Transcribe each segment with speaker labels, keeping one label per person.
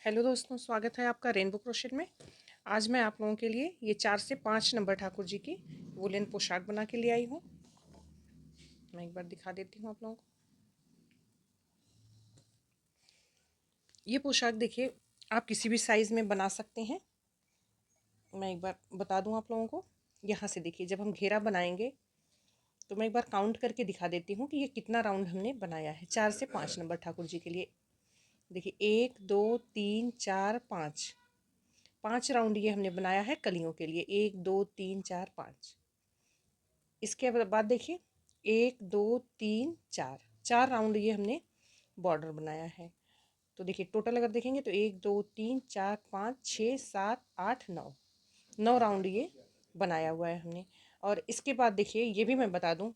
Speaker 1: Hello दोस्तों, स्वागत है आपका रेनबो क्रोशेट में। आज मैं आप लोगों के लिए ये 4 से 5 नंबर ठाकुर जी की वुलन पोशाक बना के ले आई हूँ। मैं एक बार दिखा देती हूँ आप लोगों को। ये पोशाक देखिए, आप किसी भी साइज़ में बना सकते हैं। मैं एक बार बता दूँ आप लोगों को। यहाँ से देखिए, जब हम घेरा बनाएंगे तो मैं एक बार काउंट करके दिखा देती हूँ कि ये कितना राउंड हमने बनाया है 4 से 5 नंबर ठाकुर जी के लिए। देखिए 1 2 3 4 5, 5 राउंड ये हमने बनाया है कलियों के लिए। 1 2 3 4 5। इसके बाद देखिए 1 2 3 4, 4 राउंड ये हमने बॉर्डर बनाया है। तो देखिए टोटल अगर देखेंगे तो 1 2 3 4 5 6 7 8 9, 9 राउंड ये बनाया हुआ है हमने। और इसके बाद देखिए ये भी मैं बता दूं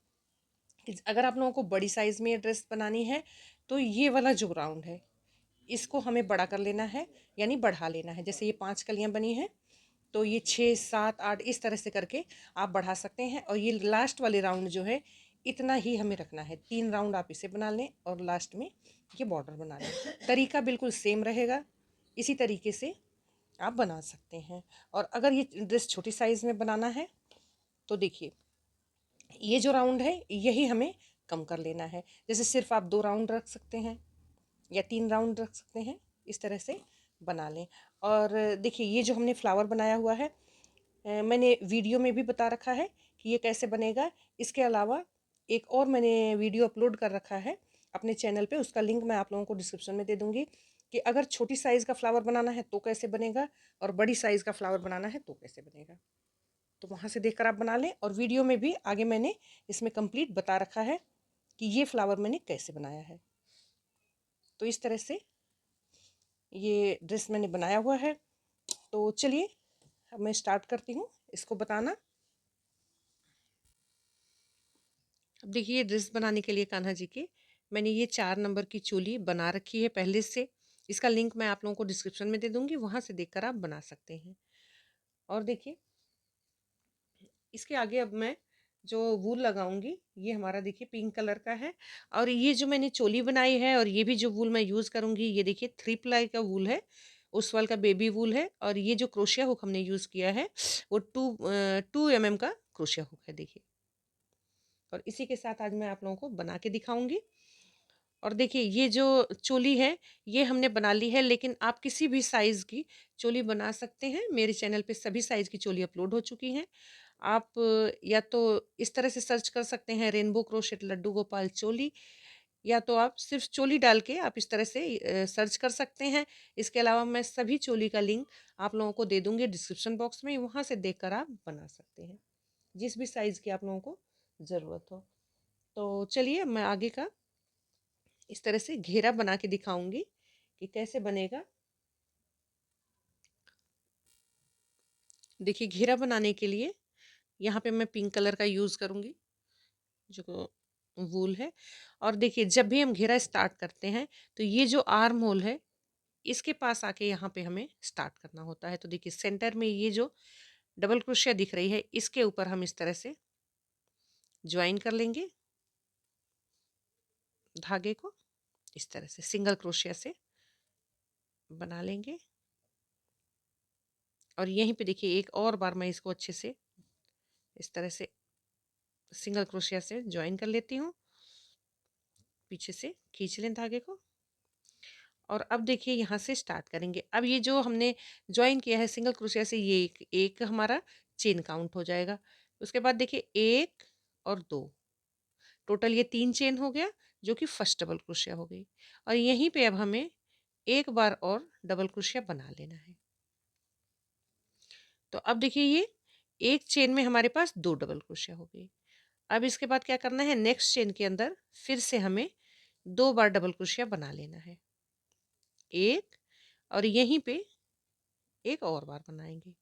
Speaker 1: कि अगर आप लोगों को बड़ी साइज़ में ये ड्रेस बनानी है तो ये वाला जो राउंड है इसको हमें बड़ा कर लेना है, यानी बढ़ा लेना है। जैसे ये 5 कलियां बनी हैं तो ये 6 7 8 इस तरह से करके आप बढ़ा सकते हैं। और ये लास्ट वाले राउंड जो है इतना ही हमें रखना है। 3 राउंड आप इसे बना लें और लास्ट में ये बॉर्डर बना लें। तरीका बिल्कुल सेम रहेगा, इसी तरीके से आप बना सकते हैं। और अगर ये ड्रेस छोटी साइज़ में बनाना है तो देखिए ये जो राउंड है यही हमें कम कर लेना है। जैसे सिर्फ आप 2 राउंड रख सकते हैं या 3 राउंड रख सकते हैं, इस तरह से बना लें। और देखिए ये जो हमने फ्लावर बनाया हुआ है, मैंने वीडियो में भी बता रखा है कि ये कैसे बनेगा। इसके अलावा एक और मैंने वीडियो अपलोड कर रखा है अपने चैनल पे, उसका लिंक मैं आप लोगों को डिस्क्रिप्शन में दे दूँगी कि अगर छोटी साइज़ का फ्लावर बनाना है तो कैसे बनेगा और बड़ी साइज़ का फ्लावर बनाना है तो कैसे बनेगा। तो वहाँ से देखकर आप बना लें। और वीडियो में भी आगे मैंने इसमें कंप्लीट बता रखा है कि ये फ्लावर मैंने कैसे बनाया है। तो इस तरह से ये ड्रेस मैंने बनाया हुआ है। तो चलिए अब मैं स्टार्ट करती हूँ इसको बताना। अब देखिए ये ड्रेस बनाने के लिए कान्हा जी की मैंने ये 4 नंबर की चोली बना रखी है पहले से। इसका लिंक मैं आप लोगों को डिस्क्रिप्शन में दे दूँगी, वहाँ से देखकर आप बना सकते हैं। और देखिए इसके आगे अब मैं जो वूल लगाऊंगी ये हमारा देखिए पिंक कलर का है। और ये जो मैंने चोली बनाई है और ये भी जो वूल मैं यूज़ करूँगी ये देखिए 3 प्लाई का वूल है, उस वाल का बेबी वूल है। और ये जो क्रोशिया हुक हमने यूज़ किया है वो 2 mm का क्रोशिया हुक है देखिए। और इसी के साथ आज मैं आप लोगों को बना के दिखाऊंगी। और देखिए ये जो चोली है ये हमने बना ली है, लेकिन आप किसी भी साइज़ की चोली बना सकते हैं। मेरे चैनल पे सभी साइज़ की चोली अपलोड हो चुकी हैं। आप या तो इस तरह से सर्च कर सकते हैं रेनबो क्रोशेट लड्डू गोपाल चोली, या तो आप सिर्फ चोली डाल के आप इस तरह से सर्च कर सकते हैं। इसके अलावा मैं सभी चोली का लिंक आप लोगों को दे दूंगी डिस्क्रिप्शन बॉक्स में, वहाँ से देखकर आप बना सकते हैं जिस भी साइज़ की आप लोगों को ज़रूरत हो। तो चलिए मैं आगे का इस तरह से घेरा बना के दिखाऊंगी कि कैसे बनेगा। देखिए घेरा बनाने के लिए यहाँ पे मैं पिंक कलर का यूज़ करूँगी जो वूल है। और देखिए जब भी हम घेरा स्टार्ट करते हैं तो ये जो आर्म होल है इसके पास आके यहाँ पे हमें स्टार्ट करना होता है। तो देखिए सेंटर में ये जो डबल क्रोशिया दिख रही है इसके ऊपर हम इस तरह से ज्वाइन कर लेंगे धागे को, इस तरह से सिंगल क्रोशिया से बना लेंगे। और यहीं पे देखिए एक और बार मैं इसको अच्छे से इस तरह से सिंगल क्रोशिया से ज्वाइन कर लेती हूँ, पीछे से खींच लें धागे को। और अब देखिए यहाँ से स्टार्ट करेंगे। अब ये जो हमने ज्वाइन किया है सिंगल क्रोशिया से ये एक हमारा चेन काउंट हो जाएगा। उसके बाद देखिए 1 और 2, टोटल ये 3 चेन हो गया जो कि फर्स्ट डबल क्रोशिया हो गई। और यहीं पे अब हमें एक बार और डबल क्रोशिया बना लेना है। तो अब देखिए ये एक चेन में हमारे पास 2 डबल क्रोशिया हो गई। अब इसके बाद क्या करना है, नेक्स्ट चेन के अंदर फिर से हमें 2 बार डबल क्रोशिया बना लेना है, एक, और यहीं पे एक और बार बनाएंगे।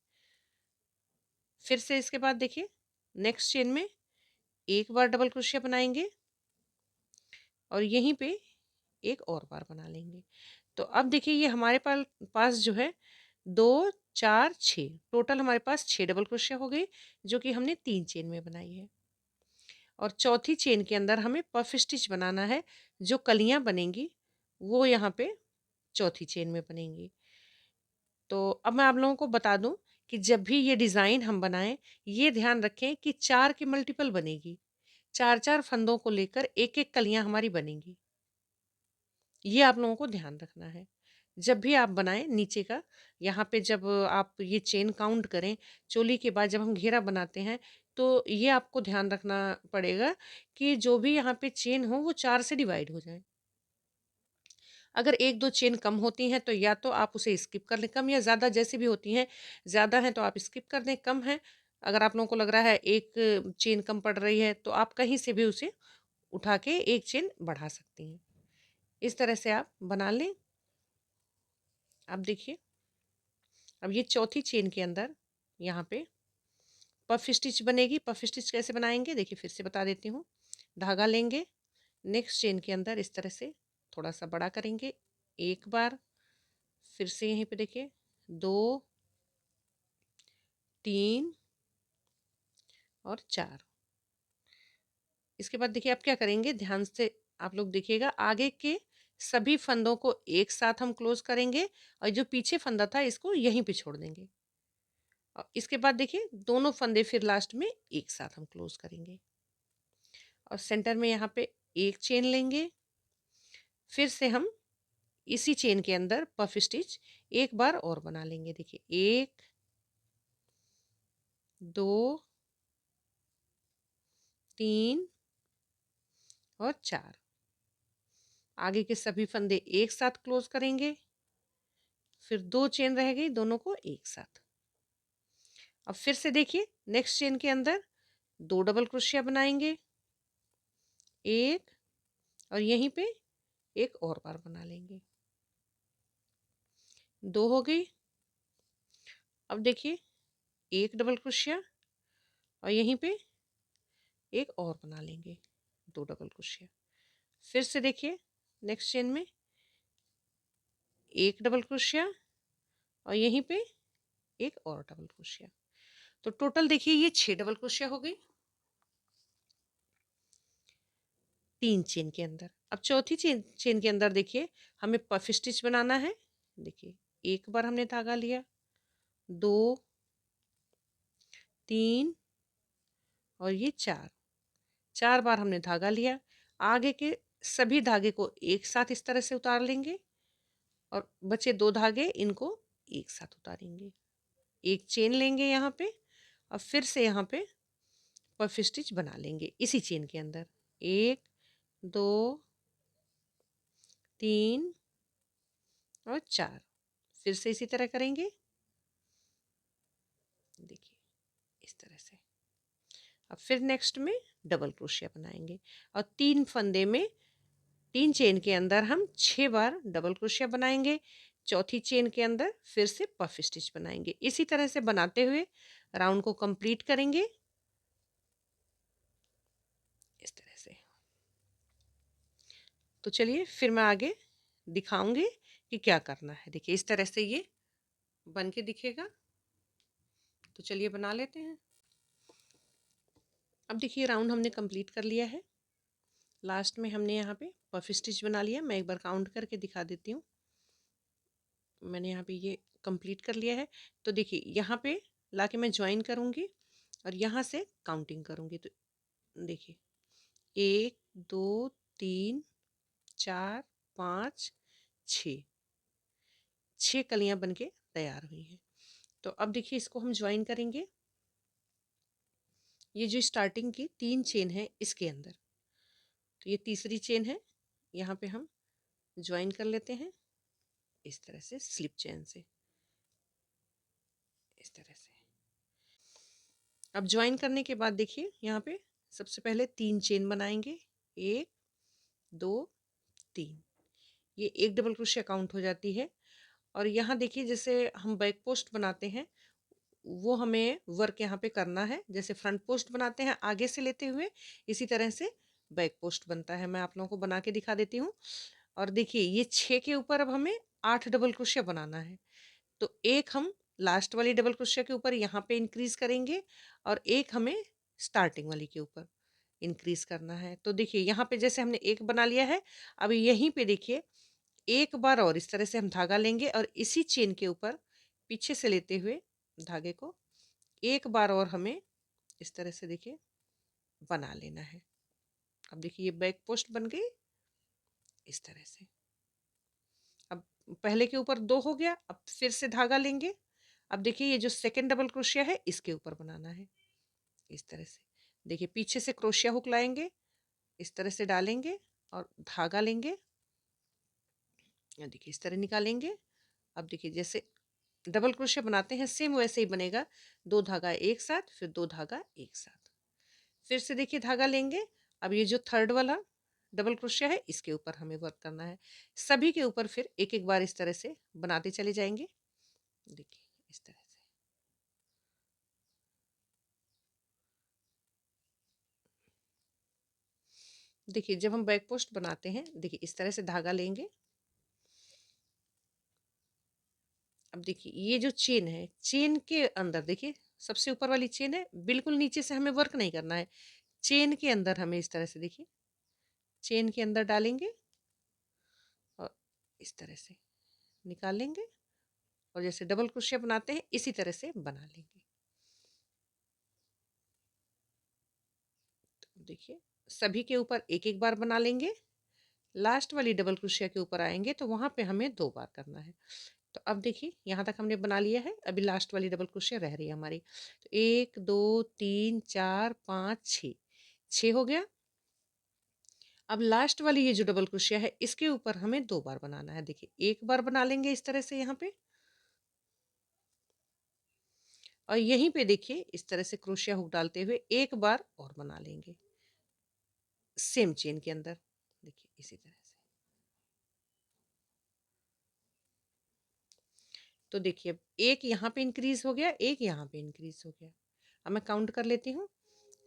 Speaker 1: फिर से इसके बाद देखिए नेक्स्ट चेन में एक बार डबल क्रोशिया बनाएंगे और यहीं पे एक और बार बना लेंगे। तो अब देखिए ये हमारे पास जो है 2 4 6, टोटल हमारे पास 6 डबल क्रोशिया हो गई जो कि हमने 3 चेन में बनाई है। और चौथी चेन के अंदर हमें पफ स्टिच बनाना है। जो कलियां बनेंगी वो यहाँ पे चौथी चेन में बनेंगी। तो अब मैं आप लोगों को बता दूं कि जब भी ये डिज़ाइन हम बनाएं, ये ध्यान रखें कि 4 की मल्टीपल बनेगी। 4-4 फंदों को लेकर एक-एक कलियां हमारी बनेंगी। ये आप लोगों को ध्यान रखना है। जब भी आप बनाएं नीचे का, यहाँ पे जब आप ये चेन काउंट करें, चोली के बाद जब हम घेरा बनाते हैं, तो ये आपको ध्यान रखना पड़ेगा कि जो भी यहाँ पे चेन हो वो 4 से डिवाइड हो जाए। अगर 1-2 चेन कम होती हैं तो या तो आप उसे स्किप कर लें, कम या ज़्यादा जैसी भी होती हैं, ज़्यादा हैं तो आप स्किप कर दें, कम है अगर आप लोगों को लग रहा है 1 चेन कम पड़ रही है तो आप कहीं से भी उसे उठा के 1 चेन बढ़ा सकती हैं। इस तरह से आप बना लें। अब देखिए, अब ये चौथी चेन के अंदर यहाँ पे पफ स्टिच बनेगी। पफ स्टिच कैसे बनाएंगे देखिए, फिर से बता देती हूँ। धागा लेंगे, नेक्स्ट चेन के अंदर इस तरह से थोड़ा सा बड़ा करेंगे, एक बार, फिर से यहीं पे देखिए 2, 3 और 4। इसके बाद देखिए आप क्या करेंगे, ध्यान से आप लोग देखिएगा, आगे के सभी फंदों को एक साथ हम क्लोज करेंगे और जो पीछे फंदा था इसको यहीं पे छोड़ देंगे। और इसके बाद देखिए दोनों फंदे फिर लास्ट में एक साथ हम क्लोज करेंगे और सेंटर में यहाँ पे एक चेन लेंगे। फिर से हम इसी चेन के अंदर पफ स्टिच एक बार और बना लेंगे। देखिए 1, 2, 3 और 4। आगे के सभी फंदे एक साथ क्लोज करेंगे, फिर 2 चेन रह गई, दोनों को एक साथ। अब फिर से देखिए नेक्स्ट चेन के अंदर 2 डबल क्रोशिया बनाएंगे, एक, और यहीं पे एक और बार बना लेंगे, 2 हो गई। अब देखिए एक डबल क्रोशिया और यहीं पे एक और बना लेंगे, 2 डबल क्रोशिया। फिर से देखिए नेक्स्ट चेन में एक डबल क्रोशिया और यहीं पे एक और डबल क्रोशिया। तो टोटल देखिए ये 6 डबल क्रोशिया हो गई 3 चेन के अंदर। अब चौथी चेन के अंदर देखिए हमें पफ स्टिच बनाना है। देखिए एक बार हमने धागा लिया, 2, 3 और ये 4 बार हमने धागा लिया। आगे के सभी धागे को एक साथ इस तरह से उतार लेंगे और बचे 2 धागे इनको एक साथ उतारेंगे। एक चेन लेंगे यहाँ पे और फिर से यहाँ पे पफ स्टिच बना लेंगे इसी चेन के अंदर, 1, 2, 3 और 4। फिर से इसी तरह करेंगे, देखिए इस तरह से। अब फिर नेक्स्ट में डबल क्रोशिया बनाएंगे और 3 फंदे में 3 चेन के अंदर हम 6 बार डबल क्रोशिया बनाएंगे। चौथी चेन के अंदर फिर से पफ स्टिच बनाएंगे। इसी तरह से बनाते हुए राउंड को कंप्लीट करेंगे इस तरह से। तो चलिए फिर मैं आगे दिखाऊंगी कि क्या करना है। देखिए इस तरह से ये बन के दिखेगा। तो चलिए बना लेते हैं। अब देखिए राउंड हमने कंप्लीट कर लिया है। लास्ट में हमने यहाँ पे पफ स्टिच बना लिया। मैं एक बार काउंट करके दिखा देती हूँ। मैंने यहाँ पे ये कंप्लीट कर लिया है। तो देखिए यहाँ पे लाके मैं ज्वाइन करूँगी और यहाँ से काउंटिंग करूँगी। तो देखिए 1, 2, 3, 4, 5, 6, 6 कलियाँ बन के तैयार हुई हैं। तो अब देखिए इसको हम ज्वाइन करेंगे। ये जो स्टार्टिंग की 3 चेन है इसके अंदर, तो ये तीसरी चेन है, यहाँ पे हम ज्वाइन कर लेते हैं इस तरह से स्लिप चेन से, इस तरह से। अब ज्वाइन करने के बाद देखिए यहाँ पे सबसे पहले 3 चेन बनाएंगे, 1, 2, 3। ये एक डबल क्रोशिया काउंट हो जाती है। और यहाँ देखिए जैसे हम बैक पोस्ट बनाते हैं वो हमें वर्क यहाँ पे करना है। जैसे फ्रंट पोस्ट बनाते हैं आगे से लेते हुए, इसी तरह से बैक पोस्ट बनता है। मैं आप लोगों को बना के दिखा देती हूँ। और देखिए ये 6 के ऊपर अब हमें 8 डबल क्रोशिया बनाना है। तो एक हम लास्ट वाली डबल क्रोशिया के ऊपर यहाँ पे इंक्रीज करेंगे और एक हमें स्टार्टिंग वाली के ऊपर इंक्रीज करना है। तो देखिए यहाँ पे जैसे हमने एक बना लिया है, अब यहीं पे देखिए एक बार और इस तरह से हम धागा लेंगे और इसी चेन के ऊपर पीछे से लेते हुए धागे को एक बार और हमें इस तरह से देखिए बना लेना है। अब देखिए ये बैक पोस्ट बन गई इस तरह से। अब पहले के ऊपर 2 हो गया, अब फिर से धागा लेंगे। अब देखिए ये जो सेकंड डबल क्रोशिया है इसके ऊपर बनाना है इस तरह से। देखिए पीछे से क्रोशिया हुक लाएंगे, इस तरह से डालेंगे और धागा लेंगे। देखिए इस तरह निकालेंगे। अब देखिए जैसे डबल क्रोशिया बनाते हैं सेम वैसे ही बनेगा। 2 धागा एक साथ, फिर 2 धागा एक साथ, फिर से देखिए धागा लेंगे। अब ये जो थर्ड वाला डबल क्रोशिया है इसके ऊपर हमें वर्क करना है। सभी के ऊपर फिर एक एक बार इस तरह से बनाते चले जाएंगे। देखिए इस तरह से। देखिए जब हम बैक पोस्ट बनाते हैं, देखिए इस तरह से धागा लेंगे। अब देखिए ये जो चेन है, चेन के अंदर देखिए सबसे ऊपर वाली चेन है, बिल्कुल नीचे से हमें वर्क नहीं करना है। चेन के अंदर हमें इस तरह से देखिए चेन के अंदर डालेंगे और इस तरह से निकालेंगे और जैसे डबल क्रोशिया बनाते हैं इसी तरह से बना लेंगे। तो देखिए सभी के ऊपर एक एक बार बना लेंगे। लास्ट वाली डबल क्रोशिया के ऊपर आएंगे तो वहां पे हमें 2 बार करना है। तो अब देखिए यहाँ तक हमने बना लिया है, अभी लास्ट वाली डबल क्रोशिया रह रही है हमारी। तो 1 2 3 4 5 6, 6 हो गया। अब लास्ट वाली ये जो डबल क्रोशिया है इसके ऊपर हमें 2 बार बनाना है। देखिए एक बार बना लेंगे इस तरह से यहाँ पे, और यहीं पे देखिए इस तरह से क्रोशिया हुक डालते हुए एक बार और बना लेंगे सेम चेन के अंदर। देखिए इसी तरह से। तो देखिए अब एक यहाँ पे इंक्रीज हो गया, एक यहाँ पे इंक्रीज हो गया। अब मैं काउंट कर लेती हूँ।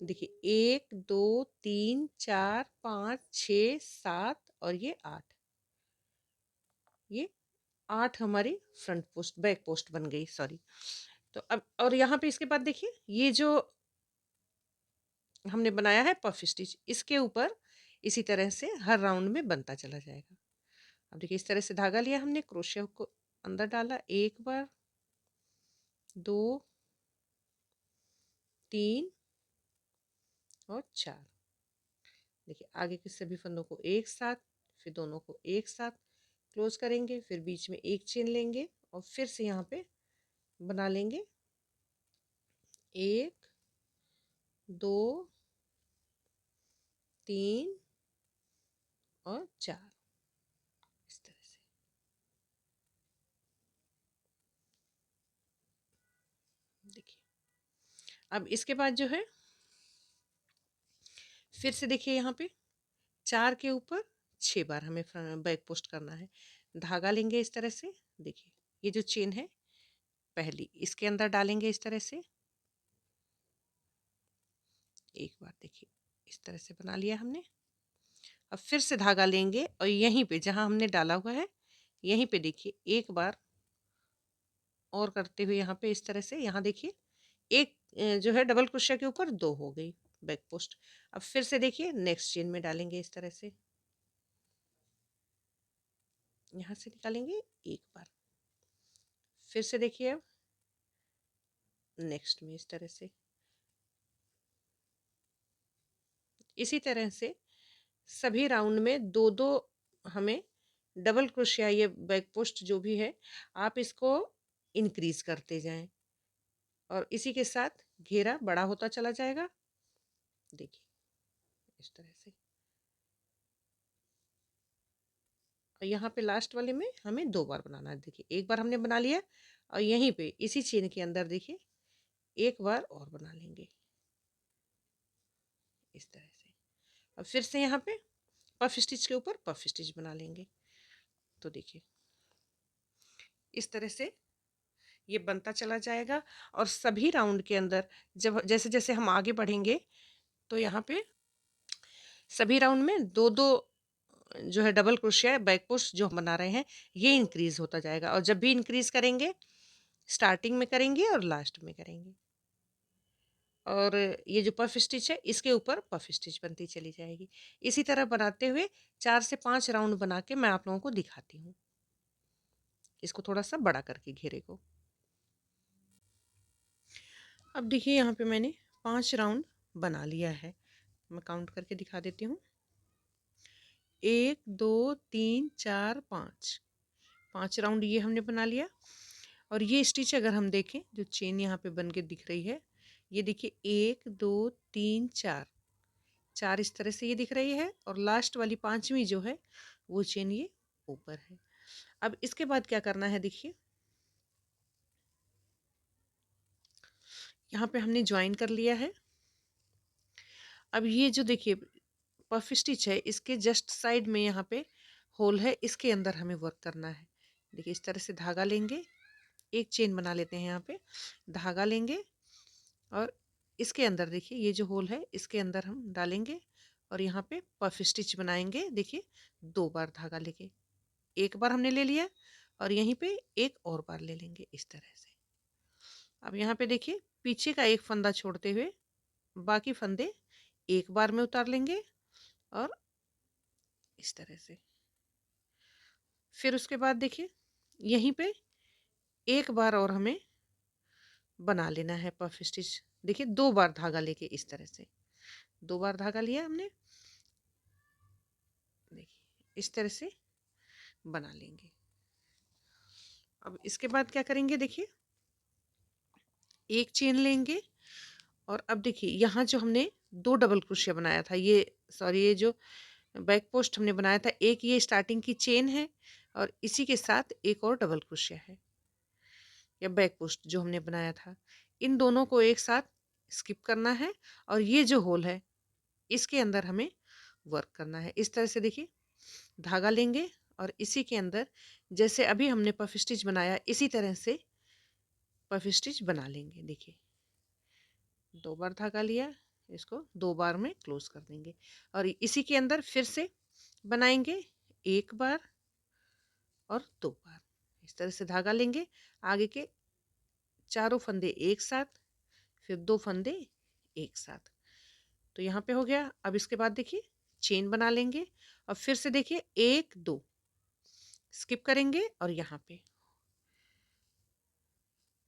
Speaker 1: देखिए 1 2 3 4 5 6 7 और ये 8, ये 8 हमारी फ्रंट पोस्ट बैक पोस्ट बन गई, सॉरी। तो अब और यहाँ पे इसके बाद देखिए ये जो हमने बनाया है पफ स्टिच, इसके ऊपर इसी तरह से हर राउंड में बनता चला जाएगा। अब देखिए इस तरह से धागा लिया हमने, क्रोशिया को अंदर डाला, एक बार, 2 3 और 4। देखिए आगे के सभी फंदों को एक साथ, फिर दोनों को एक साथ क्लोज करेंगे, फिर बीच में एक चेन लेंगे और फिर से यहाँ पे बना लेंगे 1 2 3 और 4 इस तरह से। देखिए अब इसके बाद जो है फिर से देखिए यहाँ पे 4 के ऊपर 6 बार हमें बैक पोस्ट करना है। धागा लेंगे इस तरह से। देखिए ये जो चेन है पहली, इसके अंदर डालेंगे इस तरह से एक बार। देखिए इस तरह से बना लिया हमने। अब फिर से धागा लेंगे और यहीं पे जहां हमने डाला हुआ है यहीं पे देखिए एक बार और करते हुए यहाँ पे इस तरह से, यहाँ देखिए एक जो है डबल क्रोशिया के ऊपर 2 हो गई बैक पोस्ट। अब फिर से देखिए नेक्स्ट चेन में डालेंगे इस तरह से, यहाँ से निकालेंगे एक बार, फिर से देखिए अब नेक्स्ट में इस तरह से। इसी तरह से सभी राउंड में दो दो हमें डबल क्रोशिया, ये बैक पोस्ट जो भी है आप इसको इंक्रीज करते जाएं और इसी के साथ घेरा बड़ा होता चला जाएगा। देखिए इस तरह से। और यहाँ पे लास्ट वाले में हमें 2 बार बनाना है। देखिए एक बार हमने बना लिया और यहीं पे इसी चेन के अंदर देखिए एक बार और बना लेंगे इस तरह से। अब फिर से यहाँ पे पफ स्टिच के ऊपर पफ स्टिच बना लेंगे। तो देखिए इस तरह से ये बनता चला जाएगा और सभी राउंड के अंदर जब जैसे जैसे हम आगे बढ़ेंगे तो यहाँ पे सभी राउंड में दो दो जो है डबल क्रोशिया बैक पोस्ट जो हम बना रहे हैं ये इंक्रीज होता जाएगा। और जब भी इंक्रीज करेंगे स्टार्टिंग में करेंगे और लास्ट में करेंगे। और ये जो पफ स्टिच है इसके ऊपर पफ स्टिच बनती चली जाएगी। इसी तरह बनाते हुए 4 से 5 राउंड बना के मैं आप लोगों को दिखाती हूँ, इसको थोड़ा सा बड़ा करके घेरे को। अब देखिए यहाँ पे मैंने 5 राउंड बना लिया है। मैं काउंट करके दिखा देती हूँ। 1 2 3 4 5, 5 राउंड ये हमने बना लिया। और ये स्टिच अगर हम देखें, जो चेन यहाँ पे बन के दिख रही है, ये देखिए 1 2 3 4, 4 इस तरह से ये दिख रही है, और लास्ट वाली 5वीं जो है वो चेन ये ऊपर है। अब इसके बाद क्या करना है, देखिए यहाँ पे हमने ज्वाइन कर लिया है। अब ये जो देखिए पफ स्टिच है, इसके जस्ट साइड में यहाँ पे होल है, इसके अंदर हमें वर्क करना है। देखिए इस तरह से धागा लेंगे, एक चेन बना लेते हैं यहाँ पे, धागा लेंगे और इसके अंदर देखिए ये जो होल है इसके अंदर हम डालेंगे और यहाँ पे पफ स्टिच बनाएंगे। देखिए 2 बार धागा लेके, एक बार हमने ले लिया और यहीं पे एक और बार ले लेंगे इस तरह से। अब यहाँ पे देखिए पीछे का एक फंदा छोड़ते हुए बाकी फंदे एक बार में उतार लेंगे और इस तरह से। फिर उसके बाद देखिए यहीं पे एक बार और हमें बना लेना है पफ स्टिच। देखिए 2 बार धागा लेके इस तरह से, 2 बार धागा लिया हमने, देखिए इस तरह से बना लेंगे। अब इसके बाद क्या करेंगे, देखिए एक चेन लेंगे और अब देखिए यहाँ जो हमने 2 डबल क्रोशिया बनाया था, ये सॉरी ये जो बैक पोस्ट हमने बनाया था, एक ये स्टार्टिंग की चेन है और इसी के साथ एक और डबल क्रोशिया है, या बैक पोस्ट जो हमने बनाया था, इन दोनों को एक साथ स्किप करना है और ये जो होल है इसके अंदर हमें वर्क करना है। इस तरह से देखिए धागा लेंगे और इसी के अंदर जैसे अभी हमने पफ स्टिच बनाया इसी तरह से पफ स्टिच बना लेंगे। देखिए 2 बार धागा लिया, इसको 2 बार में क्लोज कर देंगे और इसी के अंदर फिर से बनाएंगे, एक बार और 2 बार। इस तरह से धागा लेंगे, आगे के चारों फंदे एक साथ, फिर 2 फंदे एक साथ। तो यहाँ पे हो गया। अब इसके बाद देखिए चेन बना लेंगे और फिर से देखिए 1 2 स्किप करेंगे और यहाँ पे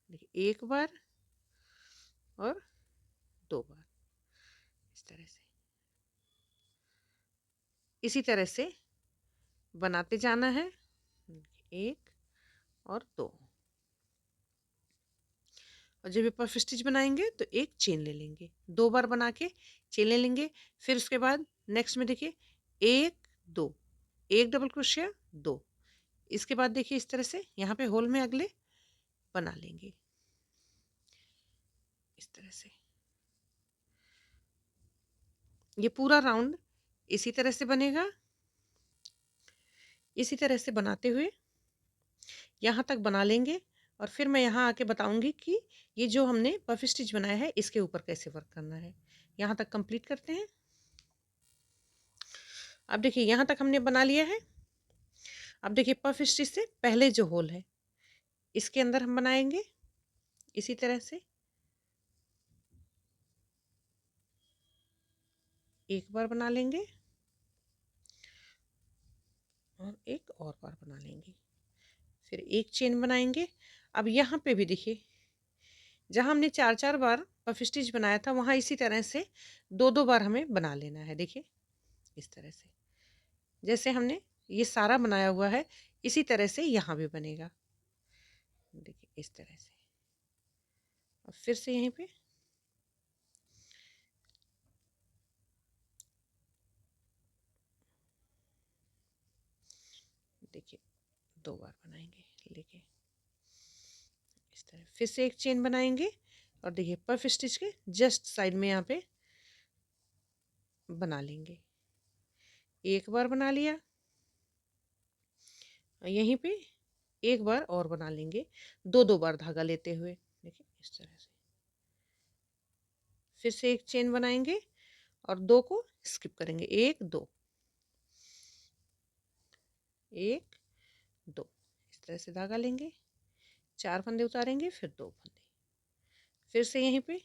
Speaker 1: देखिए एक बार और 2 बार इस तरह से, इसी तरह से बनाते जाना है। 1 और 2, और जब ये पफ स्टिच बनाएंगे तो एक चेन ले लेंगे, 2 बार बना के चेन ले लेंगे। फिर उसके बाद नेक्स्ट में देखिए 1 2, एक डबल क्रोशिया 2, इसके बाद देखिए इस तरह से यहाँ पे होल में अगले बना लेंगे इस तरह से। ये पूरा राउंड इसी तरह से बनेगा। इसी तरह से बनाते हुए यहाँ तक बना लेंगे और फिर मैं यहाँ आके बताऊंगी कि ये जो हमने पफ स्टिच बनाया है इसके ऊपर कैसे वर्क करना है। यहाँ तक कंप्लीट करते हैं। अब देखिए यहाँ तक हमने बना लिया है। अब देखिए पफ स्टिच से पहले जो होल है इसके अंदर हम बनाएंगे इसी तरह से, एक बार बना लेंगे और एक और बार बना लेंगे, फिर एक चेन बनाएंगे। अब यहाँ पे भी देखिए जहाँ हमने 4 4 बार पफ स्टिच बनाया था वहाँ इसी तरह से 2 2 बार हमें बना लेना है। देखिए इस तरह से जैसे हमने ये सारा बनाया हुआ है इसी तरह से यहाँ भी बनेगा। देखिए इस तरह से, और फिर से यहीं पे देखिए 2 बार बनाएंगे लेके इस तरह, फिर से एक चेन बनाएंगे और देखिए पफ स्टिच के जस्ट साइड में यहाँ पे बना लेंगे, एक बार बना लिया, यहीं पे एक बार और बना लेंगे, 2 2 बार धागा लेते हुए। देखिए इस तरह से फिर से एक चेन बनाएंगे और 2 को स्किप करेंगे, 1 2 1 2, इस तरह से धागा लेंगे, 4 फंदे उतारेंगे, फिर 2 फंदे, फिर से यहीं पे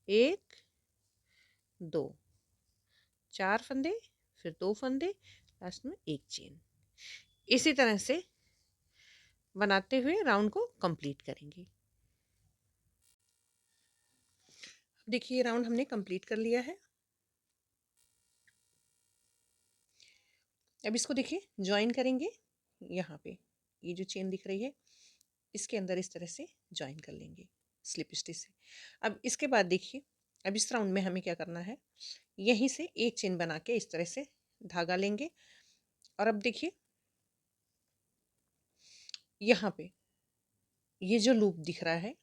Speaker 1: 1 2 4 फंदे, फिर 2 फंदे, लास्ट में एक चेन। इसी तरह से बनाते हुए राउंड को कंप्लीट करेंगे। देखिए ये राउंड हमने कंप्लीट कर लिया है। अब इसको देखिए ज्वाइन करेंगे यहाँ पे, ये जो चेन दिख रही है इसके अंदर इस तरह से ज्वाइन कर लेंगे स्लिप स्टिच से। अब इसके बाद देखिए, अब इस राउंड में हमें क्या करना है, यहीं से एक चेन बना के इस तरह से धागा लेंगे। और अब देखिए यहाँ पे ये जो लूप दिख रहा है,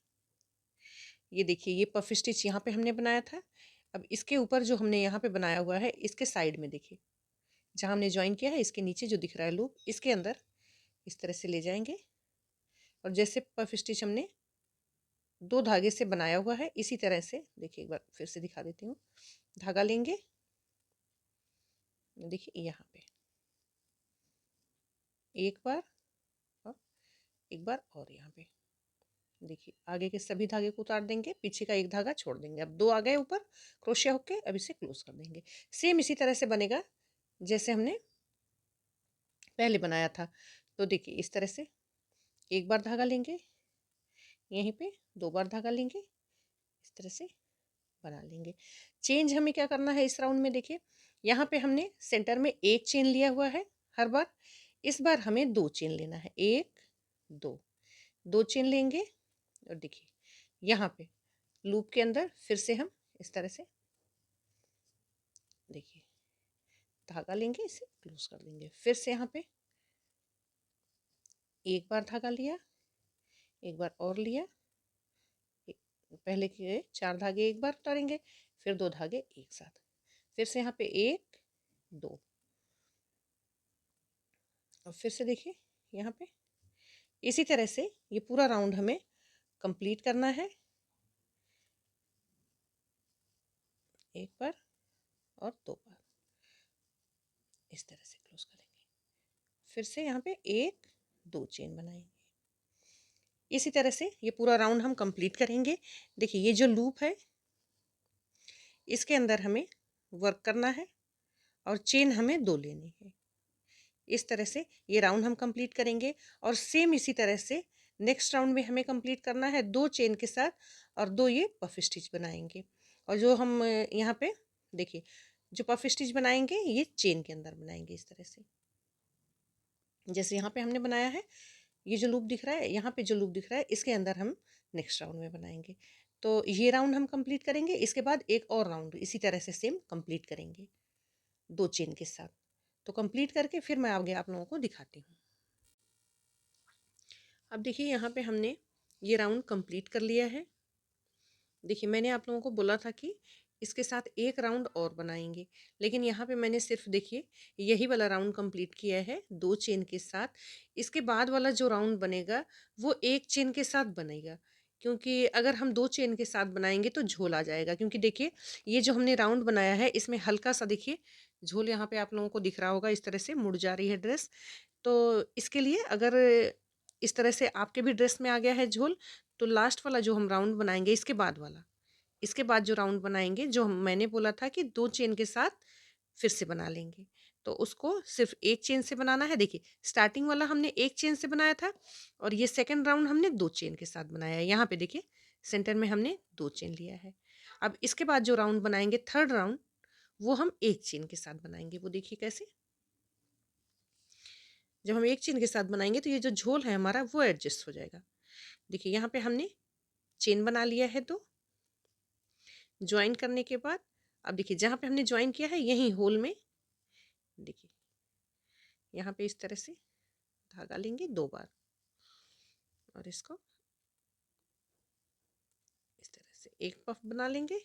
Speaker 1: ये देखिए ये पफ स्टिच यहाँ पे हमने बनाया था। अब इसके ऊपर जो हमने यहाँ पे बनाया हुआ है, इसके साइड में देखिए जहाँ हमने ज्वाइन किया है, इसके नीचे जो दिख रहा है लूप, इसके अंदर इस तरह से ले जाएंगे। और जैसे पफ स्टिच हमने 2 धागे से बनाया हुआ है, इसी तरह से देखिए एक बार फिर से दिखा देती हूँ। धागा लेंगे, देखिए यहाँ पे एक बार और एक बार और यहाँ पे देखिए आगे के सभी धागे को उतार देंगे, पीछे का एक धागा छोड़ देंगे। अब 2 आ गए ऊपर क्रोशिया होके, अब इसे क्लोज कर देंगे। सेम इसी तरह से बनेगा जैसे हमने पहले बनाया था। तो देखिए इस तरह से एक बार धागा लेंगे, यहीं पे 2 बार धागा लेंगे, इस तरह से बना लेंगे। चेंज हमें क्या करना है इस राउंड में, देखिए यहाँ पे हमने सेंटर में एक चेन लिया हुआ है हर बार, इस बार हमें 2 चेन लेना है, 1 2, 2 चेन लेंगे। और देखिए यहाँ पे लूप के अंदर फिर से हम इस तरह से देखिए धागा लेंगे, इसे क्लोज कर देंगे। फिर से यहाँ पे एक बार धागा लिया, एक बार और लिया, पहले के 4 धागे एक बार उतारेंगे, फिर 2 धागे एक साथ, फिर से यहाँ पे 1 2, और फिर से देखिए यहाँ पे इसी तरह से ये पूरा राउंड हमें कंप्लीट करना है। एक बार और 2 बार इस तरह से क्लोज करेंगे, फिर से यहाँ पे 1 2 चेन बनाएंगे। इसी तरह से ये पूरा राउंड हम कंप्लीट करेंगे। देखिए ये जो लूप है इसके अंदर हमें वर्क करना है और चेन हमें 2 लेनी है। इस तरह से ये राउंड हम कंप्लीट करेंगे। और सेम इसी तरह से नेक्स्ट राउंड में हमें कंप्लीट करना है 2 चेन के साथ, और 2 ये पफ स्टिच बनाएंगे। और जो हम यहाँ पे देखिए जो पफ स्टिच बनाएंगे ये चेन के अंदर बनाएंगे इस तरह से, जैसे यहाँ पे हमने बनाया है। ये जो लूप दिख रहा है, यहाँ पे जो लूप दिख रहा है, इसके अंदर हम नेक्स्ट राउंड में बनाएंगे। तो ये राउंड हम कंप्लीट करेंगे, इसके बाद एक और राउंड इसी तरह से सेम कंप्लीट करेंगे 2 चेन के साथ। तो कंप्लीट करके फिर मैं आगे आप लोगों को दिखाती हूँ। अब देखिए यहाँ पे हमने ये राउंड कंप्लीट कर लिया है। देखिए मैंने आप लोगों को बोला था कि इसके साथ एक राउंड और बनाएंगे, लेकिन यहाँ पे मैंने सिर्फ देखिए यही वाला राउंड कंप्लीट किया है 2 चेन के साथ। इसके बाद वाला जो राउंड बनेगा वो एक चेन के साथ बनेगा, क्योंकि अगर हम 2 चेन के साथ बनाएंगे तो झोल आ जाएगा। क्योंकि देखिए ये जो हमने राउंड बनाया है इसमें हल्का सा देखिए झोल यहाँ पे आप लोगों को दिख रहा होगा, इस तरह से मुड़ जा रही है ड्रेस। तो इसके लिए अगर इस तरह से आपके भी ड्रेस में आ गया है झोल, तो लास्ट वाला जो हम राउंड बनाएंगे इसके बाद जो राउंड बनाएंगे, जो मैंने बोला था कि 2 चेन के साथ फिर से बना लेंगे, तो उसको सिर्फ एक चेन से बनाना है। देखिए स्टार्टिंग वाला हमने एक चेन से बनाया था, और ये सेकंड राउंड हमने 2 चेन के साथ बनाया है। यहाँ पे देखिए सेंटर में हमने 2 चेन लिया है। अब इसके बाद जो राउंड बनाएंगे थर्ड राउंड, वो हम एक चेन के साथ बनाएंगे। वो देखिए कैसे, जब हम एक चेन के साथ बनाएंगे तो ये जो झोल है हमारा वो एडजस्ट हो जाएगा। देखिए यहाँ पे हमने चेन बना लिया है, तो ज्वाइन करने के बाद अब देखिए जहाँ पे हमने ज्वाइन किया है यही होल में देखिए यहाँ पे इस तरह से धागा लेंगे 2 बार, और इसको इस तरह से एक पफ बना लेंगे,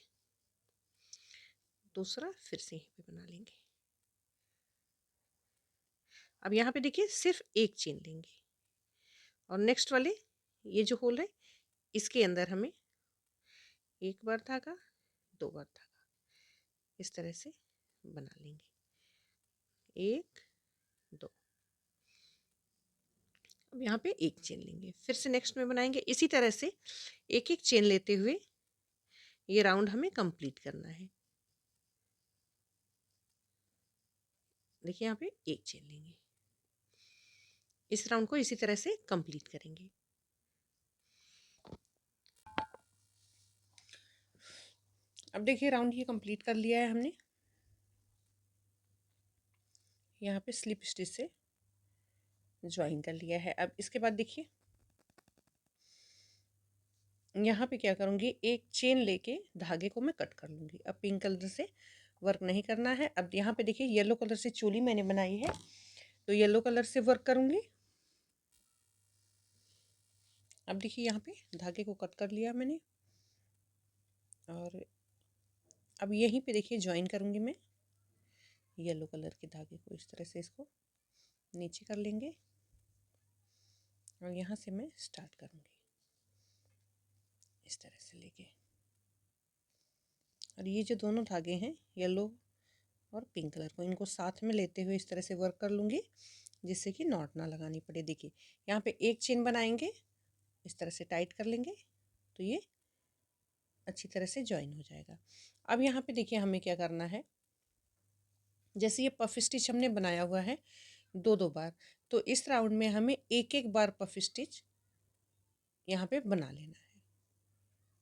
Speaker 1: दूसरा फिर से यहीं पे बना लेंगे। अब यहाँ पे देखिए सिर्फ एक चेन लेंगे, और नेक्स्ट वाले ये जो होल है इसके अंदर हमें एक बार धागा 2 बार धागा इस तरह से बना लेंगे, 1 2। अब यहाँ पे एक चेन लेंगे, फिर से नेक्स्ट में बनाएंगे। इसी तरह से एक एक चेन लेते हुए ये राउंड हमें कंप्लीट करना है। देखिए यहाँ पे एक चेन लेंगे, इस राउंड को इसी तरह से कंप्लीट करेंगे। अब देखिए राउंड ये कंप्लीट कर लिया है हमने। यहाँ पे स्लिप स्टिच से ज्वाइन कर लिया है। अब इसके बाद देखिए यहाँ पे क्या करूँगी, एक चेन लेके धागे को मैं कट कर लूँगी। अब पिंक कलर से वर्क नहीं करना है। अब यहाँ पे देखिए येलो कलर से चोली मैंने बनाई है, तो येलो कलर से वर्क करूँगी। अब देखिए यहाँ पे धागे को कट कर लिया मैंने, और अब यहीं पे देखिए ज्वाइन करूँगी मैं येलो कलर के धागे को। इस तरह से इसको नीचे कर लेंगे और यहाँ से मैं स्टार्ट करूँगी इस तरह से लेके। और ये जो दोनों धागे हैं येलो और पिंक कलर को, इनको साथ में लेते हुए इस तरह से वर्क कर लूँगी, जिससे कि नॉट ना लगानी पड़े। देखिए यहाँ पे एक चेन बनाएंगे, इस तरह से टाइट कर लेंगे तो ये अच्छी तरह से ज्वाइन हो जाएगा। अब यहाँ पे देखिए हमें क्या करना है, जैसे ये पफ स्टिच हमने बनाया हुआ है दो दो बार, तो इस राउंड में हमें एक एक बार पफ स्टिच यहाँ पे बना लेना है।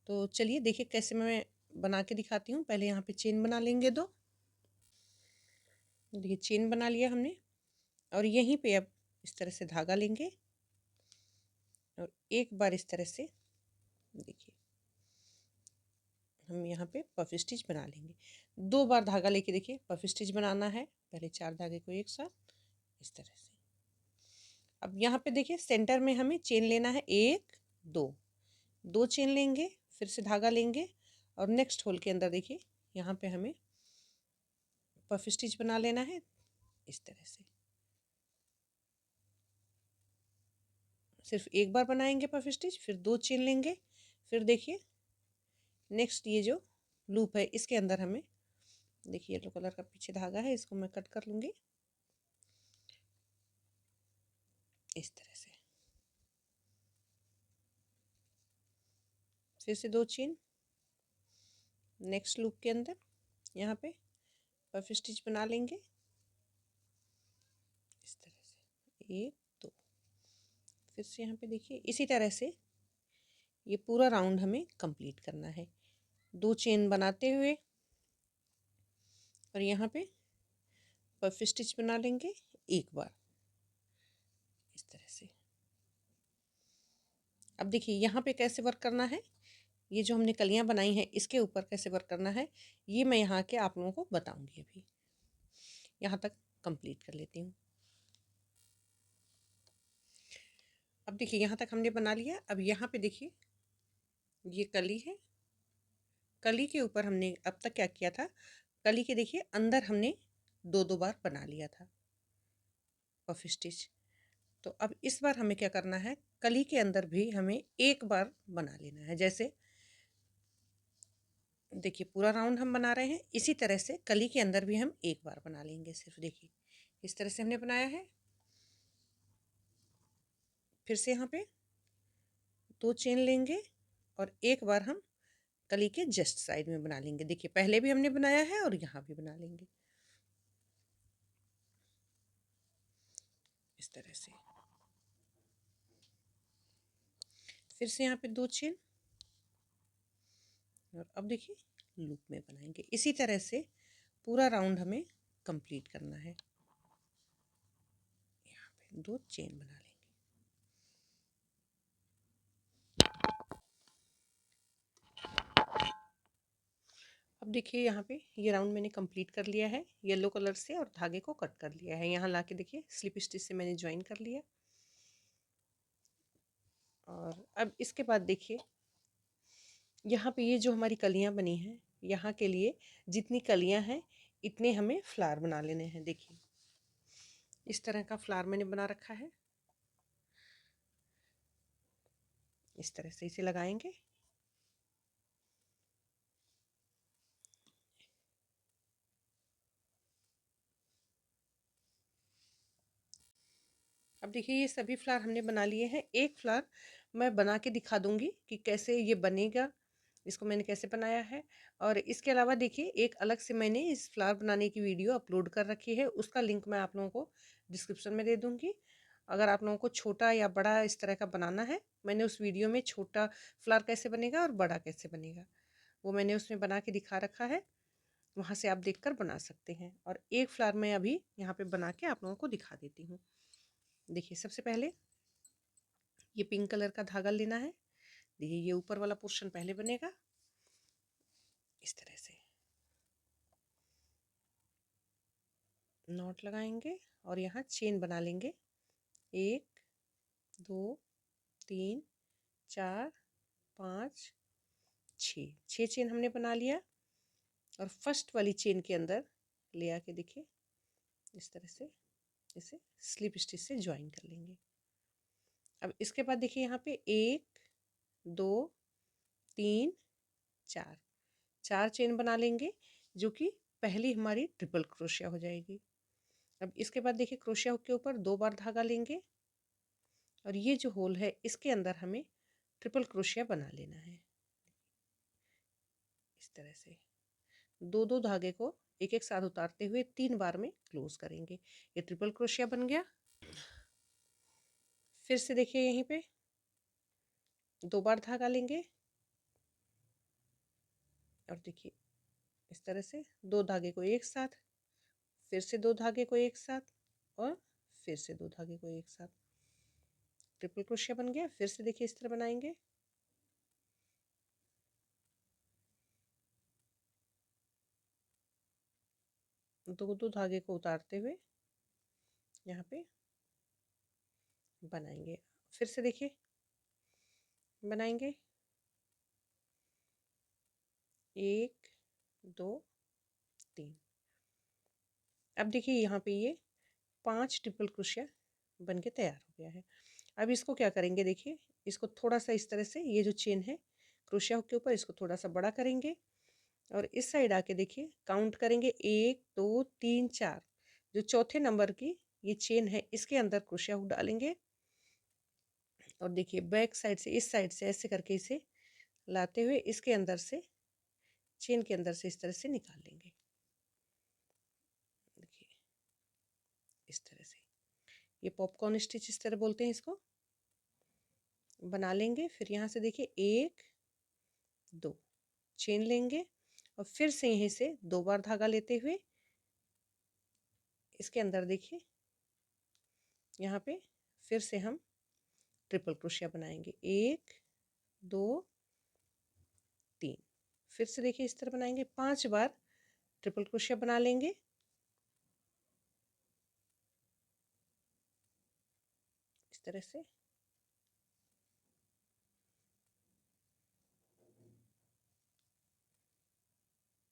Speaker 1: तो चलिए देखिए कैसे मैं बना के दिखाती हूँ। पहले यहाँ पे चेन बना लेंगे दो। देखिए चेन बना लिया हमने, और यहीं पे अब इस तरह से धागा लेंगे और एक बार इस तरह से देखिए हम यहाँ पे पफ स्टिच बना लेंगे। दो बार धागा लेके देखिए पफ स्टिच बनाना है। पहले 4 धागे को एक साथ इस तरह से। अब यहाँ पे देखिए सेंटर में हमें चेन लेना है, एक दो, दो चेन लेंगे, फिर से धागा लेंगे और नेक्स्ट होल के अंदर देखिए यहाँ पे हमें पफ स्टिच बना लेना है इस तरह से। सिर्फ एक बार बनाएंगे पफ स्टिच, फिर दो चेन लेंगे, फिर देखिए नेक्स्ट ये जो लूप है इसके अंदर हमें देखिए येलो कलर का पीछे धागा है, इसको मैं कट कर लूँगी इस तरह से। फिर से दो चेन, नेक्स्ट लूप के अंदर यहाँ पे पफ स्टिच बना लेंगे इस तरह से, एक दो। फिर से यहाँ पे देखिए इसी तरह से ये पूरा राउंड हमें कंप्लीट करना है, दो चेन बनाते हुए और यहाँ पे पफ स्टिच बना लेंगे एक बार इस तरह से। अब देखिए यहाँ पे कैसे वर्क करना है, ये जो हमने कलियाँ बनाई हैं इसके ऊपर कैसे वर्क करना है, ये मैं यहाँ के आप लोगों को बताऊंगी। अभी यहाँ तक कंप्लीट कर लेती हूँ। अब देखिए यहाँ तक हमने बना लिया। अब यहाँ पे देखिए ये कली है, कली के ऊपर हमने अब तक क्या किया था, कली के देखिए अंदर हमने दो दो बार बना लिया था पफ स्टिच। तो अब इस बार हमें क्या करना है, कली के अंदर भी हमें एक बार बना लेना है। जैसे देखिए पूरा राउंड हम बना रहे हैं, इसी तरह से कली के अंदर भी हम एक बार बना लेंगे। सिर्फ देखिए इस तरह से हमने बनाया है। फिर से यहाँ पे दो चेन लेंगे और एक बार हम कली के जस्ट साइड में बना लेंगे। देखिए पहले भी हमने बनाया है और यहाँ भी बना लेंगे इस तरह से। फिर से यहाँ पे दो चेन और अब देखिए लूप में बनाएंगे। इसी तरह से पूरा राउंड हमें कंप्लीट करना है। यहाँ पे दो चेन बना लेंगे। अब देखिए यहाँ पे ये राउंड मैंने कंप्लीट कर लिया है येलो कलर से, और धागे को कट कर लिया है। यहाँ लाके देखिए स्लिप स्टिच से मैंने ज्वाइन कर लिया। और अब इसके बाद देखिए यहाँ पे ये जो हमारी कलियाँ बनी हैं, यहाँ के लिए जितनी कलियाँ हैं इतने हमें फ्लावर बना लेने हैं। देखिए इस तरह का फ्लावर मैंने बना रखा है, इस तरह से इसे लगाएंगे। अब देखिए ये सभी फ्लावर हमने बना लिए हैं। एक फ्लावर मैं बना के दिखा दूंगी कि कैसे ये बनेगा, इसको मैंने कैसे बनाया है। और इसके अलावा देखिए एक अलग से मैंने इस फ्लावर बनाने की वीडियो अपलोड कर रखी है, उसका लिंक मैं आप लोगों को डिस्क्रिप्शन में दे दूंगी। अगर आप लोगों को छोटा या बड़ा इस तरह का बनाना है, मैंने उस वीडियो में छोटा फ्लावर कैसे बनेगा और बड़ा कैसे बनेगा वो मैंने उसमें बना के दिखा रखा है, वहाँ से आप देखकर बना सकते हैं। और एक फ्लावर मैं अभी यहाँ पे बना के आप लोगों को दिखा देती हूँ। देखिए सबसे पहले ये पिंक कलर का धागा लेना है। देखिए ये ऊपर वाला पोर्शन पहले बनेगा, इस तरह से नॉट लगाएंगे और यहाँ चेन बना लेंगे। 1 2 3 4 5 6 चेन हमने बना लिया। और फर्स्ट वाली चेन के अंदर ले आके देखिए इस तरह से इसे स्लिप स्टिच से ज्वाइन कर लेंगे। अब इसके बाद देखिए यहाँ पे 1 2 3 4 चेन बना लेंगे, जो कि पहली हमारी ट्रिपल क्रोशिया हो जाएगी। अब इसके बाद देखिए क्रोशिया के ऊपर 2 बार धागा लेंगे और ये जो होल है इसके अंदर हमें ट्रिपल क्रोशिया बना लेना है। इस तरह से दो धागे को एक एक साथ उतारते हुए 3 बार में क्लोज करेंगे। ये ट्रिपल क्रोशिया बन गया। फिर से देखिए यहीं पे 2 बार धागा लेंगे और देखिए इस तरह से 2 धागे को एक साथ, फिर से 2 धागे को एक साथ और फिर से 2 धागे को एक साथ, ट्रिपल क्रोशिया बन गया। फिर से देखिए इस तरह बनाएंगे। दो धागे को उतारते हुए यहाँ पे बनाएंगे। फिर से देखिए बनाएंगे 1 2 3। अब देखिए यहाँ पे ये 5 ट्रिपल क्रोशिया बन के तैयार हो गया है। अब इसको क्या करेंगे, देखिए इसको थोड़ा सा इस तरह से ये जो चेन है क्रोशिया के ऊपर इसको थोड़ा सा बड़ा करेंगे और इस साइड आके देखिए काउंट करेंगे 1 2 3 4। जो चौथे नंबर की ये चेन है इसके अंदर क्रोशिया हुक डालेंगे और देखिए बैक साइड से इस साइड से ऐसे करके इसे लाते हुए इसके अंदर से चेन के अंदर से इस तरह से निकाल लेंगे। देखिए इस तरह से ये पॉपकॉर्न स्टिच इस तरह बोलते हैं इसको, बना लेंगे। फिर यहाँ से देखिए 1 2 चेन लेंगे और फिर से यहीं से 2 बार धागा लेते हुए इसके अंदर देखिए यहाँ पे फिर से हम ट्रिपल क्रोशिया बनाएंगे 1 2 3। फिर से देखिए इस तरह बनाएंगे 5 बार ट्रिपल क्रोशिया बना लेंगे। इस तरह से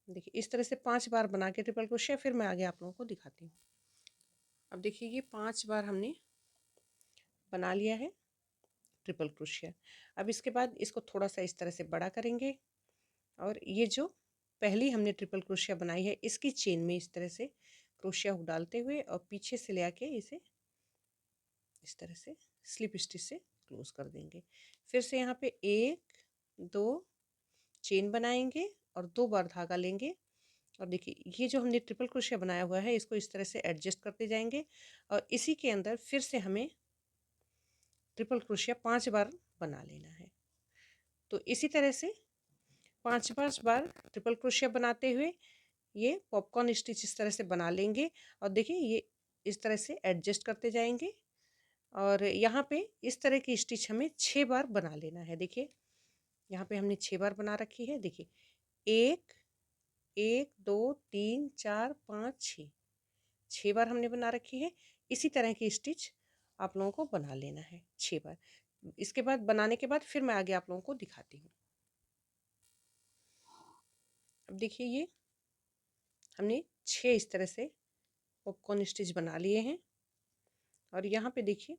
Speaker 1: देखिए इस तरह से 5 बार बना के ट्रिपल क्रोशिया फिर मैं आगे आप लोगों को दिखाती हूँ। अब देखिए ये 5 बार हमने बना लिया है ट्रिपल क्रोशिया। अब इसके बाद इसको थोड़ा सा इस तरह से बड़ा करेंगे और ये जो पहली हमने ट्रिपल क्रोशिया बनाई है इसकी चेन में इस तरह से क्रोशिया हुक डालते हुए और पीछे से ले आके इसे इस तरह से स्लिप स्टिच से क्लोज कर देंगे। फिर से यहाँ पे 1 2 चेन बनाएंगे और 2 बार धागा लेंगे और देखिए ये जो हमने ट्रिपल क्रोशिया बनाया हुआ है इसको इस तरह से एडजस्ट करते जाएंगे और इसी के अंदर फिर से हमें ट्रिपल क्रोशिया 5 बार बना लेना है। तो इसी तरह से 5 बार ट्रिपल क्रोशिया बनाते हुए ये पॉपकॉर्न स्टिच इस तरह से बना लेंगे और देखिए ये इस तरह से एडजस्ट करते जाएंगे और यहाँ पे इस तरह की स्टिच हमें 6 बार बना लेना है। देखिए यहाँ पे हमने 6 बार बना रखी है। देखिए 1 1 2 3 4 5 6 बार हमने बना रखी है। इसी तरह की स्टिच आप लोगों को बना लेना है 6 बार। इसके बाद बनाने के बाद फिर मैं आगे आप लोगों को दिखाती हूँ। अब देखिए ये हमने 6 इस तरह से पॉपकॉर्न स्टिच बना लिए हैं और यहाँ पे देखिए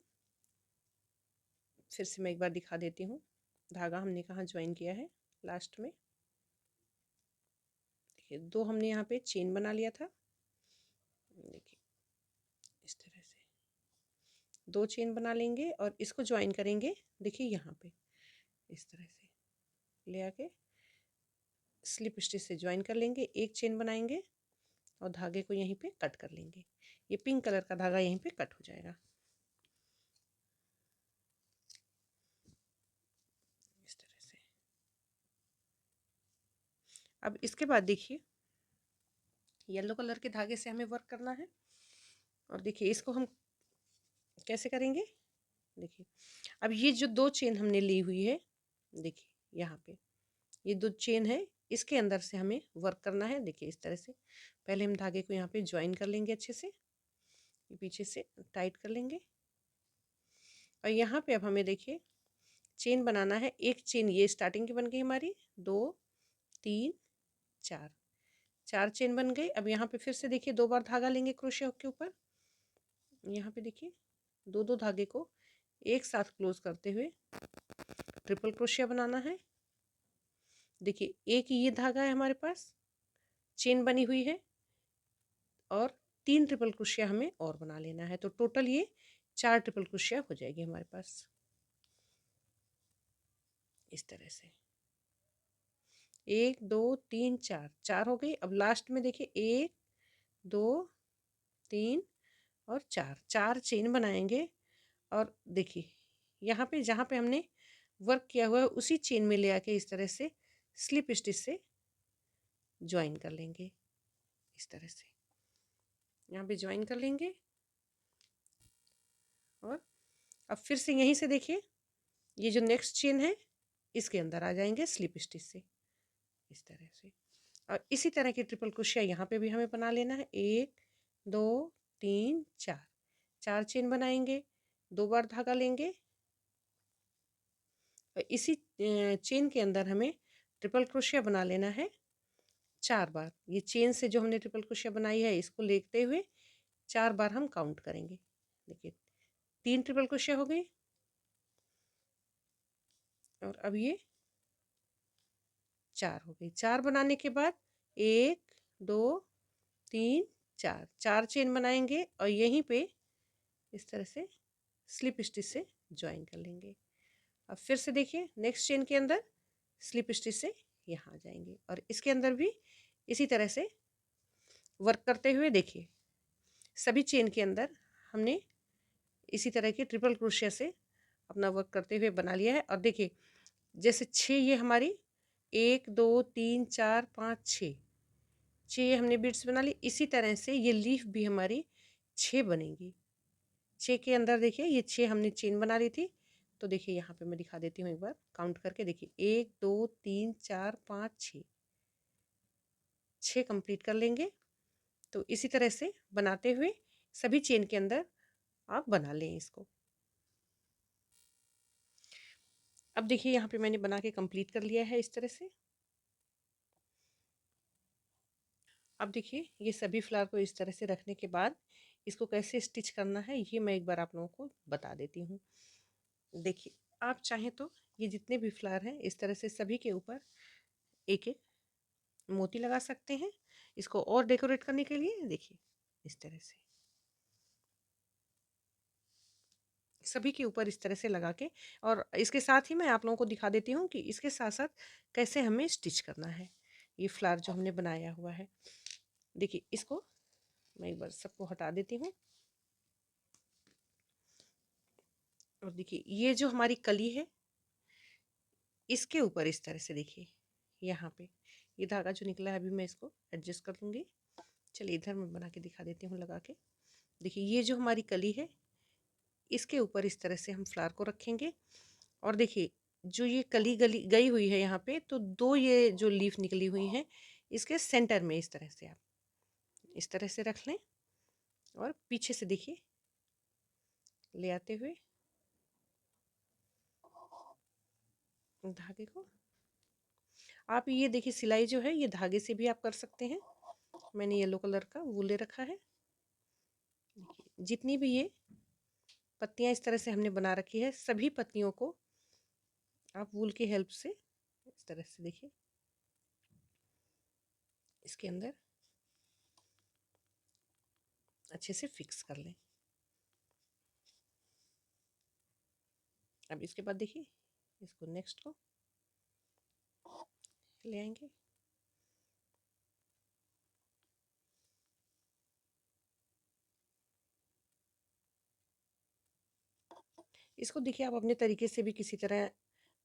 Speaker 1: फिर से मैं एक बार दिखा देती हूँ धागा हमने कहाँ ज्वाइन किया है। लास्ट में देखिए 2 हमने यहाँ पे चेन बना लिया था। देखिए इस तरह से 2 चेन बना लेंगे और इसको ज्वाइन करेंगे। देखिए यहाँ पे इस तरह से ले आके स्लिप स्टिच से ज्वाइन कर लेंगे, एक चेन बनाएंगे और धागे को यहीं पे कट कर लेंगे। ये पिंक कलर का धागा यहीं पे कट हो जाएगा। इस तरह से अब इसके बाद देखिए येलो कलर के धागे से हमें वर्क करना है। और देखिए इसको हम कैसे करेंगे, देखिए अब ये जो 2 चेन हमने ली हुई है, देखिए यहाँ पे ये 2 चेन है, इसके अंदर से हमें वर्क करना है। देखिए इस तरह से पहले हम धागे को यहाँ पे ज्वाइन कर लेंगे अच्छे से, ये पीछे से टाइट कर लेंगे। और यहाँ पे अब हमें देखिए चेन बनाना है। एक चेन ये स्टार्टिंग की बन गई हमारी, 2 3 4, 4 चेन बन गई। अब यहाँ पे फिर से देखिए 2 बार धागा लेंगे क्रोशे हुक के ऊपर। यहाँ पे देखिए 2 धागे को एक साथ क्लोज करते हुए ट्रिपल क्रोशिया बनाना है। देखिए एक ये धागा है हमारे पास, चेन बनी हुई है, और 3 ट्रिपल क्रोशिया हमें और बना लेना है। तो टोटल ये 4 ट्रिपल क्रोशिया हो जाएगी हमारे पास इस तरह से। 1 2 3 4, 4 हो गई। अब लास्ट में देखिए 1 2 3 और 4, 4 चेन बनाएंगे। और देखिए यहाँ पे जहाँ पे हमने वर्क किया हुआ है उसी चेन में ले आके इस तरह से स्लिप स्टिच से ज्वाइन कर लेंगे। इस तरह से यहाँ पे ज्वाइन कर लेंगे। और अब फिर से यहीं से देखिए ये जो नेक्स्ट चेन है इसके अंदर आ जाएंगे स्लिप स्टिच से इस तरह से। और इसी तरह की ट्रिपल क्रोशिया यहाँ पे भी हमें बना लेना है। 1 2 3 4, 4 चेन बनाएंगे, 2 बार धागा लेंगे, और इसी चेन के अंदर हमें ट्रिपल क्रोशिया बना लेना है 4 बार। ये चेन से जो हमने ट्रिपल क्रोशिया बनाई है इसको लेते हुए 4 बार हम काउंट करेंगे। देखिए 3 ट्रिपल क्रोशिया हो गई। और अब ये 4 हो गई। 4 बनाने के बाद 1 2 3 4, 4 चेन बनाएंगे और यहीं पे इस तरह से स्लिप स्टिच से ज्वाइन कर लेंगे। अब फिर से देखिए नेक्स्ट चेन के अंदर स्लिप स्टिच से यहाँ आ जाएंगे, और इसके अंदर भी इसी तरह से वर्क करते हुए देखिए सभी चेन के अंदर हमने इसी तरह की ट्रिपल क्रोशिया से अपना वर्क करते हुए बना लिया है। और देखिए जैसे 6 ये हमारी 1 2 3 4 5 6, 6 हमने बीड्स बना ली। इसी तरह से ये लीफ भी हमारी 6 बनेगी। 6 के अंदर देखिए ये 6 हमने चेन बना ली थी। तो देखिए यहाँ पे मैं दिखा देती हूँ एक बार काउंट करके। देखिए 1 2 3 4 5 6, 6 कंप्लीट कर लेंगे। तो इसी तरह से बनाते हुए सभी चेन के अंदर आप बना लें इसको। अब देखिए यहाँ पे मैंने बना के कंप्लीट कर लिया है इस तरह से। अब देखिए ये सभी फ्लावर को इस तरह से रखने के बाद इसको कैसे स्टिच करना है ये मैं एक बार आप लोगों को बता देती हूँ। देखिए आप चाहें तो ये जितने भी फ्लावर हैं इस तरह से सभी के ऊपर एक एक मोती लगा सकते हैं इसको और डेकोरेट करने के लिए। देखिए इस तरह से सभी के ऊपर इस तरह से लगा के, और इसके साथ ही मैं आप लोगों को दिखा देती हूँ कि इसके साथ साथ कैसे हमें स्टिच करना है ये फ्लावर जो हमने बनाया हुआ है। देखिए इसको मैं एक बार सबको हटा देती हूँ। और देखिए ये जो हमारी कली है इसके ऊपर इस तरह से देखिए यहाँ पे ये धागा जो निकला है अभी मैं इसको एडजस्ट कर लूँगी। चलिए इधर मैं बना के दिखा देती हूँ लगा के। देखिए ये जो हमारी कली है इसके ऊपर इस तरह से हम फ्लावर को रखेंगे। और देखिए जो ये कली गली गई हुई है यहाँ पे, तो 2 ये जो लीफ निकली हुई हैं इसके सेंटर में इस तरह से आप इस तरह से रख लें। और पीछे से देखिए ले आते हुए धागे को आप ये देखिए सिलाई जो है ये धागे से भी आप कर सकते हैं। मैंने येलो कलर का वूल ले रखा है। देखिए जितनी भी ये पत्तियां इस तरह से हमने बना रखी है सभी पत्तियों को आप वूल की हेल्प से इस तरह से देखिए इसके अंदर अच्छे से फिक्स कर लें। अब इसके बाद देखिए इसको नेक्स्ट को ले आएंगे। इसको देखिए आप अपने तरीके से भी किसी तरह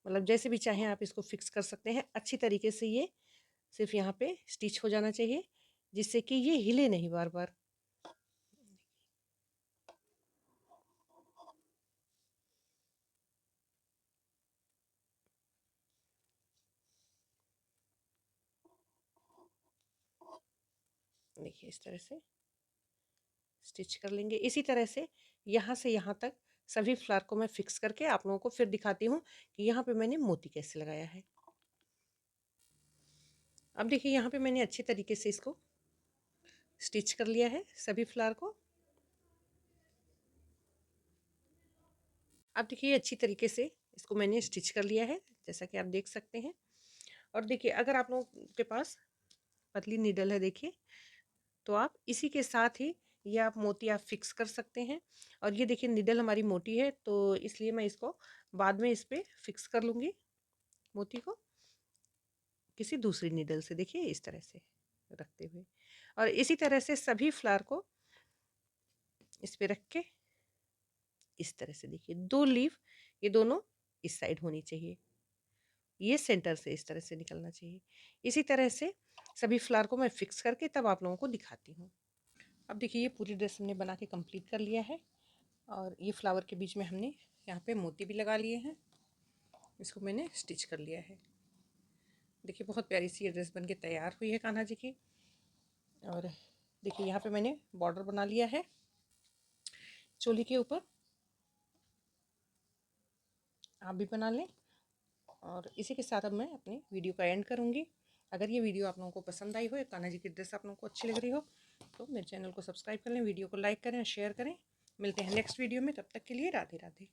Speaker 1: मतलब जैसे भी चाहें आप इसको फिक्स कर सकते हैं। अच्छी तरीके से ये सिर्फ यहाँ पे स्टिच हो जाना चाहिए, जिससे कि ये हिले नहीं बार बार। देखिए इस तरह से स्टिच कर लेंगे। इसी तरह से यहाँ तक सभी फ्लावर को मैं फिक्स करके आप लोगों को फिर दिखाती हूँ कि यहाँ पे मैंने मोती कैसे लगाया है। अब देखिए यहाँ पे मैंने अच्छे तरीके से इसको स्टिच कर लिया है सभी फ्लावर को। अब देखिए अच्छी तरीके से इसको मैंने स्टिच कर लिया है, जैसा कि आप देख सकते हैं। और देखिए अगर आप लोगों के पास पतली नीडल है, देखिए, तो आप इसी के साथ ही ये आप मोती आप फिक्स कर सकते हैं। और ये देखिए निडल हमारी मोटी है, तो इसलिए मैं इसको बाद में इस पे फिक्स कर लूँगी मोती को किसी दूसरी निडल से। देखिए इस तरह से रखते हुए, और इसी तरह से सभी फ्लावर को इस पे रख के इस तरह से देखिए 2 लीफ ये दोनों इस साइड होनी चाहिए, ये सेंटर से इस तरह से निकलना चाहिए। इसी तरह से सभी फ्लावर को मैं फिक्स करके तब आप लोगों को दिखाती हूँ। अब देखिए ये पूरी ड्रेस हमने बना के कंप्लीट कर लिया है, और ये फ्लावर के बीच में हमने यहाँ पे मोती भी लगा लिए हैं, इसको मैंने स्टिच कर लिया है। देखिए बहुत प्यारी सी ये ड्रेस बन के तैयार हुई है कान्हा जी की। और देखिए यहाँ पे मैंने बॉर्डर बना लिया है चोली के ऊपर, आप भी बना लें। और इसी के साथ अब मैं अपनी वीडियो का एंड करूँगी। अगर ये वीडियो आप लोगों को पसंद आई हो या कान्हा जी की ड्रेस आप लोगों को अच्छी लग रही हो, तो मेरे चैनल को सब्सक्राइब कर लें, वीडियो को लाइक करें, शेयर करें। मिलते हैं नेक्स्ट वीडियो में, तब तक के लिए राधे राधे।